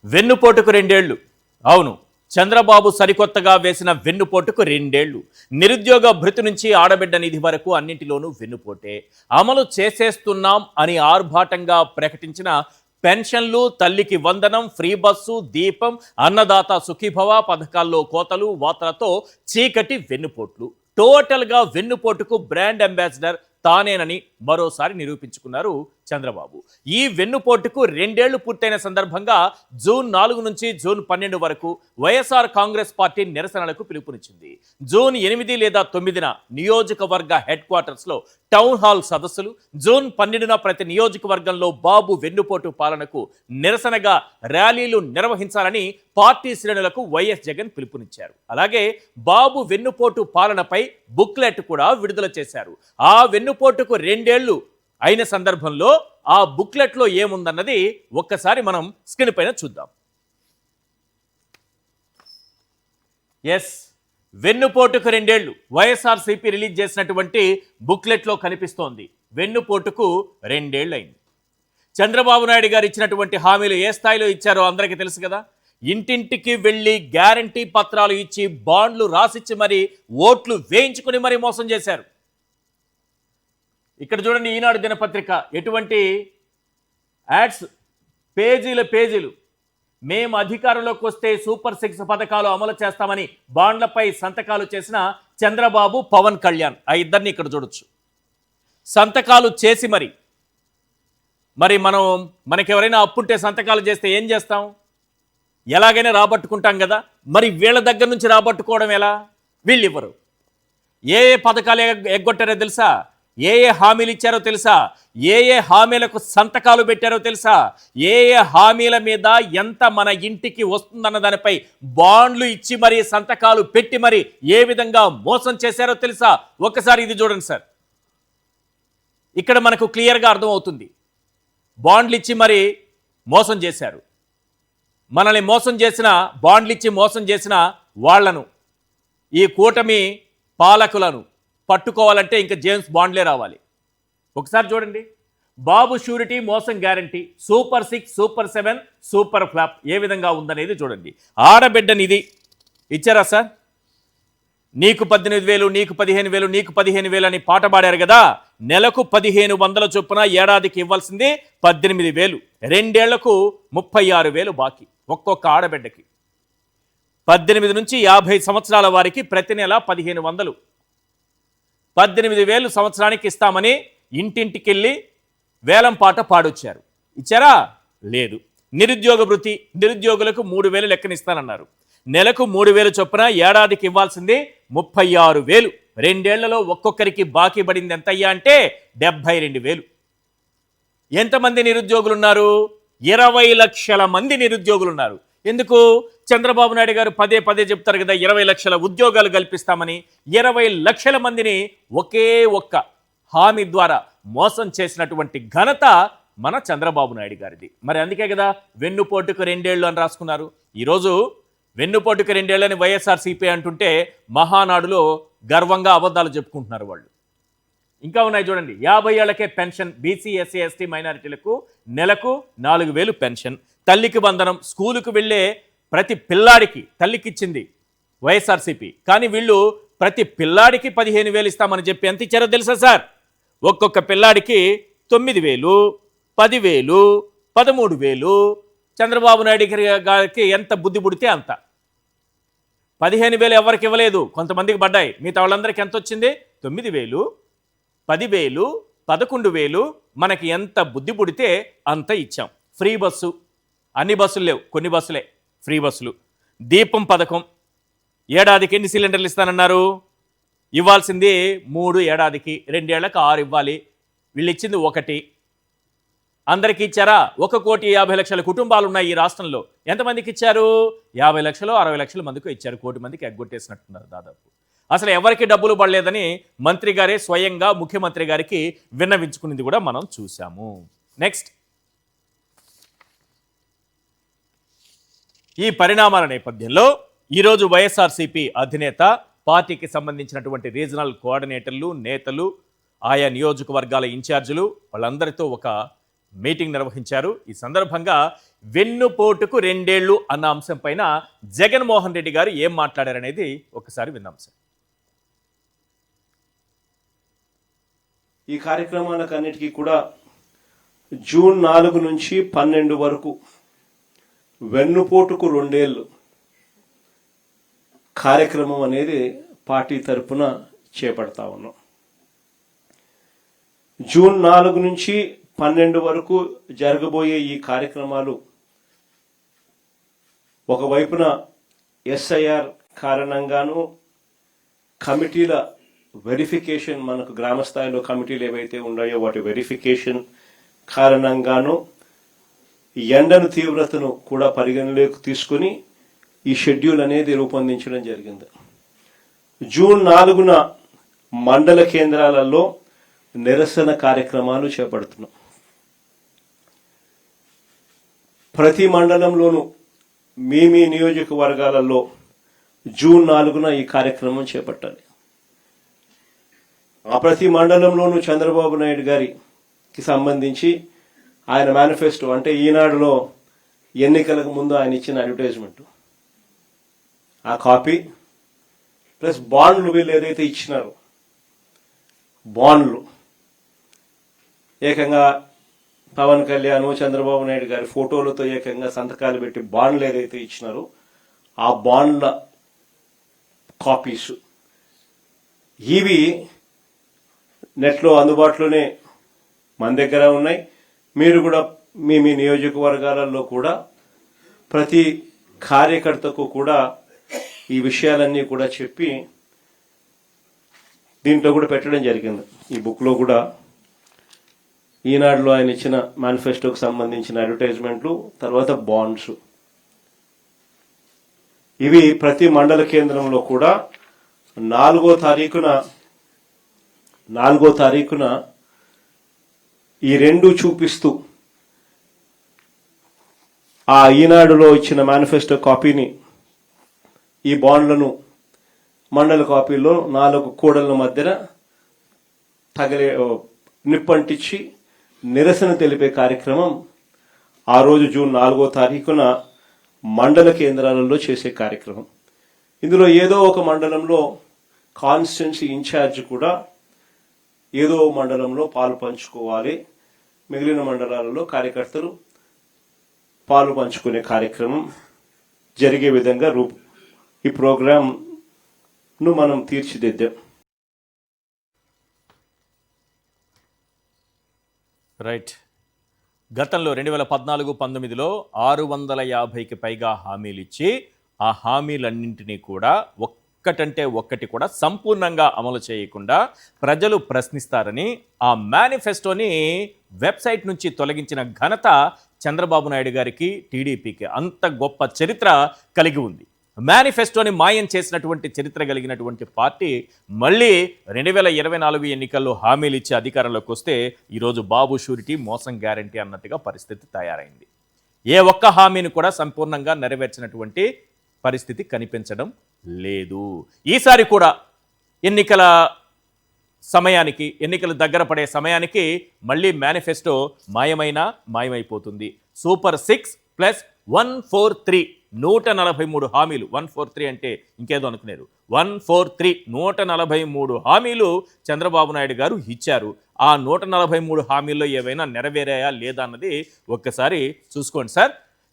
వెన్నుపోటుకు రెండేళ్లు. అవును, చంద్రబాబు సరికొత్తగా వేసిన వెన్నుపోటుకు రెండేళ్లు. నిరుద్యోగ భృతి నుంచి ఆడబిడ్డ నిధి వరకు అన్నింటిలోనూ వెన్నుపోటే. అమలు చేసేస్తున్నాం అని ఆర్భాటంగా ప్రకటించిన పెన్షన్లు, తల్లికి వందనం, ఫ్రీ బస్సు, దీపం, అన్నదాత సుఖీభవ పథకాల్లో కోతలు వార్తలతో చీకటి వెన్నుపోట్లు. టోటల్గా వెన్నుపోటుకు బ్రాండ్ అంబాసిడర్ తానేనని మరోసారి నిరూపించుకున్నారు చంద్రబాబు. ఈ వెన్నుపోటుకు రెండేళ్లు పూర్తయిన సందర్భంగా జూన్ 4 నుంచి జూన్ 12 వరకు వైఎస్ఆర్ కాంగ్రెస్ పార్టీ నిరసనలకు పిలుపునిచ్చింది. జూన్ 8 లేదా 9న నియోజకవర్గ హెడ్ క్వార్టర్స్లో టౌన్ హాల్ సదస్సులు, జూన్ 12న ప్రతి నియోజకవర్గంలో బాబు వెన్నుపోటు పాలనకు నిరసనగా ర్యాలీలు నిర్వహించాలని పార్టీ శ్రేణులకు వైఎస్ జగన్ పిలుపునిచ్చారు. అలాగే బాబు వెన్నుపోటు పాలనపై బుక్లెట్ కూడా విడుదల చేశారు. ఆ వెన్నుపోటుకు రెండేళ్లు అయిన సందర్భంలో ఆ బుక్లెట్లో ఏముందన్నది ఒక్కసారి మనం స్క్రీన్ పైన చూద్దాం. ఎస్, వెన్నుపోటుకు రెండేళ్లు వైఎస్ఆర్సీపీ రిలీజ్ చేసినటువంటి బుక్లెట్లో కనిపిస్తోంది. వెన్నుపోటుకు రెండేళ్లు అయింది. చంద్రబాబు నాయుడు గారు ఇచ్చినటువంటి హామీలు ఏ స్థాయిలో ఇచ్చారో అందరికీ తెలుసు కదా. ఇంటింటికి వెళ్ళి గ్యారంటీ పత్రాలు ఇచ్చి బాండ్లు రాసిచ్చి మరి ఓట్లు వేయించుకుని మరి మోసం చేశారు. ఇక్కడ చూడండి, ఈనాడు దినపత్రిక ఎటువంటి యాడ్స్, పేజీలు. మేము అధికారంలోకి వస్తే సూపర్ 6 పథకాలు అమలు చేస్తామని బాండ్లపై సంతకాలు చేసిన చంద్రబాబు, పవన్ కళ్యాణ్, ఆ ఇద్దరిని ఇక్కడ చూడొచ్చు. సంతకాలు చేసి మరి మనకెవరైనా అప్పుంటే సంతకాలు చేస్తే ఏం చేస్తాం? ఎలాగైనా రాబట్టుకుంటాం కదా. మరి వీళ్ళ దగ్గర నుంచి రాబట్టుకోవడం ఎలా? వీళ్ళు ఇవ్వరు. ఏ పథకాలు ఎగ్గొట్టారో తెలుసా? ఏ హామీలు ఇచ్చారో తెలుసా? ఏ హామీలకు సంతకాలు పెట్టారో తెలుసా? ఏ హామీల మీద ఎంత మన ఇంటికి వస్తుందన్న దానిపై బాండ్లు ఇచ్చి మరి సంతకాలు పెట్టి మరి ఏ విధంగా మోసం చేశారో తెలుసా? ఒక్కసారి ఇది చూడండి సార్. ఇక్కడ మనకు క్లియర్గా అర్థమవుతుంది. బాండ్లు ఇచ్చి మరి మోసం చేశారు. మనల్ని మోసం చేసిన, బాండ్లు ఇచ్చి మోసం చేసిన వాళ్లను, ఈ కూటమి పాలకులను పట్టుకోవాలంటే ఇంకా జేమ్స్ బాండ్లే రావాలి. ఒకసారి చూడండి, బాబు షూరిటీ, మోసం guarantee, super 6, super 7, super flop ఏ విధంగా ఉందనేది చూడండి. ఆడబిడ్డ నిధి ఇచ్చారా సార్? నీకు 18,000, నీకు 15,000, నీకు 15,000 అని పాట పాడారు కదా. నెలకు 1,500 చొప్పున ఏడాదికి ఇవ్వాల్సింది 18,000. రెండేళ్లకు 36,000 బాకీ ఒక్కొక్క ఆడబిడ్డకి. 18 నుంచి 50 సంవత్సరాల వారికి ప్రతి నెల 1,500. 18,000 సంవత్సరానికి ఇస్తామని ఇంటింటికెళ్ళి వేలం పాట పాడొచ్చారు. ఇచ్చారా? లేదు. నిరుద్యోగ భృతి, నిరుద్యోగులకు 3,000 లెక్కనిస్తానన్నారు. నెలకు 3,000 చొప్పున ఏడాదికి ఇవ్వాల్సింది 36,000. రెండేళ్లలో ఒక్కొక్కరికి బాకీ పడింది ఎంతయ్యా అంటే 72,000. ఎంతమంది నిరుద్యోగులు ఉన్నారు? 20 లక్షల మంది నిరుద్యోగులు ఉన్నారు. ఎందుకు? చంద్రబాబు నాయుడు గారు పదే చెప్తారు కదా, 20 లక్షల ఉద్యోగాలు కల్పిస్తామని. 20 లక్షల మందిని ఒకే ఒక్క హామీ ద్వారా మోసం చేసినటువంటి ఘనత మన చంద్రబాబు నాయుడు గారిది. మరి అందుకే కదా వెన్నుపోటుకు రెండేళ్లు అని రాసుకున్నారు. ఈరోజు వెన్నుపోటుకు రెండేళ్లని వైఎస్ఆర్సీపీ అంటుంటే మహానాడులో గర్వంగా అబద్ధాలు చెప్పుకుంటున్నారు వాళ్ళు. ఇంకా ఉన్నాయి చూడండి. 50 ఏళ్లకే పెన్షన్, బీసీ, ఎస్సీ, ఎస్టీ మైనారిటీలకు నెలకు 4,000 పెన్షన్. తల్లికి వందనం, స్కూలుకు వెళ్ళే ప్రతి పిల్లాడికి తల్లికిచ్చింది వైఎస్ఆర్సీపీ. కానీ వీళ్ళు ప్రతి పిల్లాడికి 15,000 ఇస్తామని చెప్పి ఎంత ఇచ్చారో తెలుసా సార్? ఒక్కొక్క పిల్లాడికి 9,000, 10,000, 13,000. చంద్రబాబు నాయుడు గారికి ఎంత బుద్ధి పుడితే అంత. 15,000 ఎవరికి ఇవ్వలేదు, కొంతమందికి పడ్డాయి. మిగతా వాళ్ళందరికీ ఎంత వచ్చింది? 9,000, 10,000, 11,000. మనకి ఎంత బుద్ధి పుడితే అంత ఇచ్చాం. ఫ్రీ బస్సు, అన్ని బస్సులు లేవు, కొన్ని బస్సులే ఫ్రీ బస్సులు. దీపం పథకం, ఏడాదికి ఎన్ని సిలిండర్లు ఇస్తానన్నారు? ఇవ్వాల్సింది 3 ఏడాదికి, 2 ఏళ్లకు 6 ఇవ్వాలి. వీళ్ళు ఇచ్చింది 1. అందరికీ ఇచ్చారా? 1,50,00,000 కుటుంబాలు ఉన్నాయి ఈ రాష్ట్రంలో. ఎంతమందికి ఇచ్చారు? 50 లక్షలు, 60 లక్షల మందికి ఇచ్చారు. 1 కోటి మందికి ఎగ్గొట్టేసినట్టున్నారు దాదాపు. అసలు ఎవరికి డబ్బులు పడలేదని మంత్రి గారే స్వయంగా ముఖ్యమంత్రి గారికి విన్నవించుకునేది కూడా మనం చూసాము. నెక్స్ట్, ఈ పరిణామాల నేపథ్యంలో ఈరోజు వైఎస్ఆర్సీపీ అధినేత, పార్టీకి సంబంధించినటువంటి రీజనల్ కోఆర్డినేటర్లు, నేతలు, ఆయా నియోజకవర్గాల ఇన్ఛార్జీలు వాళ్ళందరితో ఒక మీటింగ్ నిర్వహించారు. ఈ సందర్భంగా వెన్నుపోటుకు 2 ఏళ్లు అన్న అంశం పైన జగన్మోహన్ రెడ్డి గారు ఏం మాట్లాడారనేది ఒకసారి విందాం సార్. ఈ కార్యక్రమాలకు అన్నిటికీ కూడా జూన్ 4 నుంచి 12 వరకు వెన్నుపోటుకు 2 ఏళ్లు కార్యక్రమం అనేది పార్టీ తరపున చేపడతా ఉన్నాం. జూన్ 4 నుంచి 12 వరకు జరగబోయే ఈ కార్యక్రమాలు ఒకవైపున ఎస్ఐఆర్ కారణంగాను కమిటీల వెరిఫికేషన్, మనకు గ్రామ స్థాయిలో కమిటీలు ఏవైతే ఉన్నాయో వాటి వెరిఫికేషన్ కారణంగాను ఎండను తీవ్రతను కూడా పరిగణలోకి తీసుకుని ఈ షెడ్యూల్ అనేది రూపొందించడం జరిగింది. జూన్ 4న మండల కేంద్రాలలో నిరసన కార్యక్రమాలు చేపడుతున్నాం. ప్రతి మండలంలోనూ మీ నియోజకవర్గాలలో జూన్ 4న ఈ కార్యక్రమం చేపట్టాలి. ఆ ప్రతి మండలంలోనూ చంద్రబాబు నాయుడు గారికి సంబంధించి ఆయన మేనిఫెస్టో, అంటే ఈనాడులో ఎన్నికలకు ముందు ఆయన ఇచ్చిన అడ్వర్టైజ్మెంట్, ఆ కాపీ ప్లస్ బాండ్లు వీళ్ళు ఏదైతే ఇచ్చినారో బాండ్లు, ఏకంగా పవన్ కళ్యాణ్ చంద్రబాబు నాయుడు గారి ఫోటోలతో ఏకంగా సంతకాలు పెట్టి బాండ్లు ఏదైతే ఇచ్చినారో ఆ బాండ్ల కాపీస్ ఇవి నెట్లో అందుబాటులోనే మన దగ్గర ఉన్నాయి. మీరు కూడా మీ నియోజకవర్గాలలో కూడా ప్రతి కార్యకర్తకు కూడా ఈ విషయాలన్నీ కూడా చెప్పి దీంట్లో కూడా పెట్టడం జరిగింది. ఈ బుక్లో కూడా ఈనాడులో ఆయన ఇచ్చిన మేనిఫెస్టోకి సంబంధించిన అడ్వర్టైజ్మెంట్లు, తర్వాత బాండ్స్, ఇవి ప్రతి మండల కేంద్రంలో కూడా 4వ తారీఖున ఈ రెండు చూపిస్తూ ఆ ఈనాడులో ఇచ్చిన మేనిఫెస్టో కాపీని, ఈ బాండ్లను మండల కాపీలో 4 కూడళ్ల మధ్యన నిప్పంటించి నిరసన తెలిపే కార్యక్రమం ఆ రోజు జూన్ 4వ తారీఖున మండల కేంద్రాలలో చేసే కార్యక్రమం. ఇందులో ఏదో ఒక మండలంలో కాన్స్టిట్యున్సీ ఇన్ఛార్జ్ కూడా ఏదో మండలంలో పాలు పంచుకోవాలి, మిగిలిన మండలాలలో కార్యకర్తలు పాలు పంచుకునే కార్యక్రమం జరిగే విధంగా ఈ ప్రోగ్రాంను మనం తీర్చిదిద్దాం. రైట్. గతంలో 2014-19లో 650కి పైగా హామీలు ఇచ్చి ఆ హామీలన్నింటినీ కూడా ఒక్కటంటే ఒక్కటి కూడా సంపూర్ణంగా అమలు చేయకుండా ప్రజలు ప్రశ్నిస్తారని ఆ మేనిఫెస్టోని వెబ్సైట్ నుంచి తొలగించిన ఘనత చంద్రబాబు నాయుడు గారికి, టీడీపీకి అంత గొప్ప చరిత్ర కలిగి ఉంది. మేనిఫెస్టోని మాయం చేసినటువంటి చరిత్ర కలిగినటువంటి పార్టీ మళ్ళీ 2024 ఎన్నికల్లో హామీలు ఇచ్చి అధికారంలోకి వస్తే ఈరోజు బాబు షూరిటీ, మోసం గ్యారంటీ అన్నట్టుగా పరిస్థితి తయారైంది. ఏ ఒక్క హామీని కూడా సంపూర్ణంగా నెరవేర్చినటువంటి పరిస్థితి కనిపించడం లేదు. ఈసారి కూడా ఎన్నికల ఎన్నికలు దగ్గర పడే సమయానికి మళ్ళీ మేనిఫెస్టో మాయమైపోతుంది. సూపర్ 6 ప్లస్ 143 143 హామీలు. 143 అంటే ఇంకేదో అనుకునేరు. 143 143 హామీలు చంద్రబాబు నాయుడు గారు ఇచ్చారు. ఆ 143 హామీల్లో ఏవైనా నెరవేరాయా లేదా అన్నది ఒక్కసారి చూసుకోండి సార్.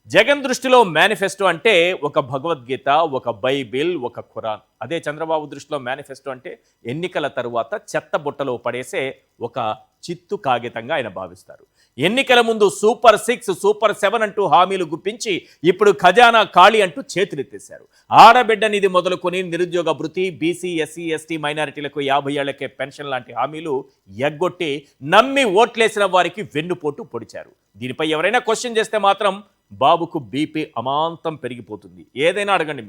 జగన్ దృష్టిలో మేనిఫెస్టో అంటే ఒక భగవద్గీత, ఒక బైబిల్, ఒక ఖురాన్. అదే చంద్రబాబు దృష్టిలో మేనిఫెస్టో అంటే ఎన్నికల తరువాత చెత్త బుట్టలో పడేసే ఒక చిత్తు కాగితంగా ఆయన భావిస్తారు. ఎన్నికల ముందు సూపర్ 6, సూపర్ 7 అంటూ హామీలు గుప్పించి ఇప్పుడు ఖజానా ఖాళీ అంటూ చేతులెత్తేశారు. ఆడబిడ్డ నిధి మొదలుకొని నిరుద్యోగ భృతి, బీసీ, ఎస్సీ, ఎస్టీ మైనారిటీలకు 50 ఏళ్లకే పెన్షన్ లాంటి హామీలు ఎగ్గొట్టి నమ్మి ఓట్లేసిన వారికి వెన్నుపోటు పొడిచారు. దీనిపై ఎవరైనా క్వశ్చన్ చేస్తే మాత్రం బాబుకు బీపీ అమాంతం పెరిగిపోతుంది. ఏదైనా అడగండి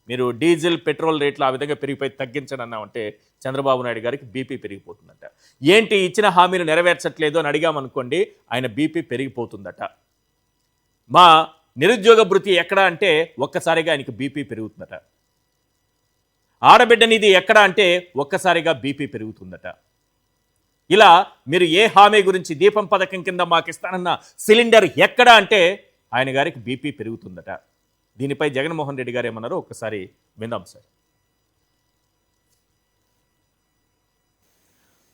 మీరు డీజిల్, పెట్రోల్ రేట్లు ఆ విధంగా పెరిగిపోయి తగ్గించండి అన్నామంటే చంద్రబాబు నాయుడు గారికి బీపీ పెరిగిపోతుందట. ఏంటి ఇచ్చిన హామీలు నెరవేర్చట్లేదు అని అడిగామనుకోండి, ఆయన బీపీ పెరిగిపోతుందట. మా నిరుద్యోగ భృతి ఎక్కడ అంటే ఒక్కసారిగా ఆయనకి బీపీ పెరుగుతుందట. ఆడబిడ్డ నిధి ఎక్కడ అంటే ఒక్కసారిగా బీపీ పెరుగుతుందట. ఇలా మీరు ఏ హామీ గురించి దీపం పథకం కింద మాకు ఇస్తానన్న సిలిండర్ ఎక్కడా అంటే ఆయన గారికి బీపీ పెరుగుతుందట. దీనిపై జగన్మోహన్ రెడ్డి గారు ఏమన్నారో ఒక్కసారి విందాం సార్.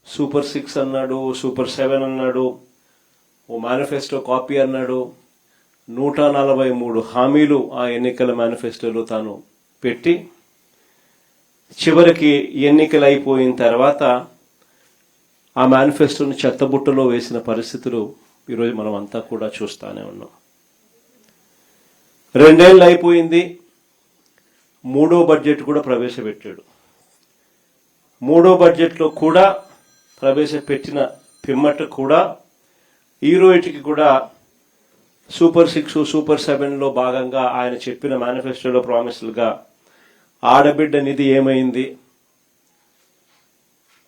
సూపర్ 6 అన్నాడు, సూపర్ 7 అన్నాడు, ఓ మేనిఫెస్టో కాపీ అన్నాడు. 143 హామీలు ఆ ఎన్నికల మేనిఫెస్టోలో తాను పెట్టి చివరికి ఎన్నికలు అయిపోయిన తర్వాత ఆ మేనిఫెస్టోను చెత్తబుట్టలో వేసిన పరిస్థితులు ఈరోజు మనం అంతా కూడా చూస్తానే ఉన్నాం. 2 ఏళ్ళు అయిపోయింది, 3వ బడ్జెట్ కూడా ప్రవేశపెట్టాడు. 3వ బడ్జెట్లో కూడా ప్రవేశపెట్టిన పిమ్మట కూడా ఈ రోజుకి కూడా సూపర్ 6, సూపర్ 7లో భాగంగా ఆయన చెప్పిన మేనిఫెస్టోలో ప్రామిసులుగా ఆడబిడ్డ నిధి ఏమైంది,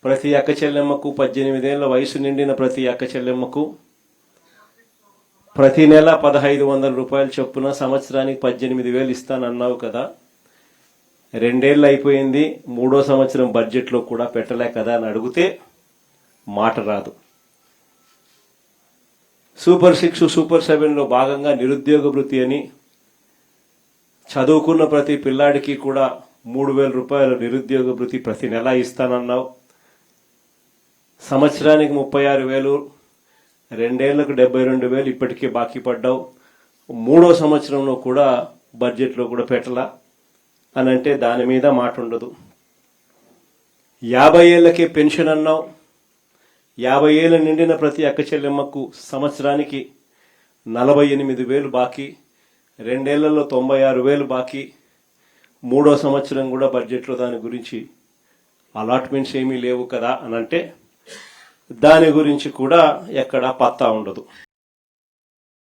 ప్రతి అక్క చెల్లెమ్మకు 18 ఏళ్ల వయసు నిండిన ప్రతి అక్క చెల్లెమ్మకు ప్రతి నెల 1,500 రూపాయలు చొప్పున సంవత్సరానికి 18,000 ఇస్తానన్నావు కదా. 2 ఏళ్ళు అయిపోయింది, 3వ సంవత్సరం బడ్జెట్లో కూడా పెట్టలే కదా అని అడిగితే మాట రాదు. సూపర్ 6, సూపర్ 7లో భాగంగా నిరుద్యోగ భృతి అని చదువుకున్న ప్రతి పిల్లాడికి కూడా 3,000 రూపాయల నిరుద్యోగ భృతి ప్రతి నెల ఇస్తానన్నావు. సంవత్సరానికి 36,000, 2 ఏళ్లకు 72,000 ఇప్పటికే బాకీ పడ్డావు. 3వ సంవత్సరంలో కూడా బడ్జెట్లో కూడా పెట్టలా అని అంటే దాని మీద మాట ఉండదు. 50 ఏళ్లకే పెన్షన్ అన్నావు. 50 ఏళ్ళు నిండిన ప్రతి అక్క చెల్లెమ్మకు సంవత్సరానికి 48,000 బాకీ, 2 ఏళ్లలో 96,000 బాకీ. 3వ సంవత్సరం కూడా బడ్జెట్లో దాని గురించి అలాట్మెంట్స్ ఏమీ లేవు కదా అని అంటే దాని గురించి కూడా ఎక్కడా పత్తా ఉండదు.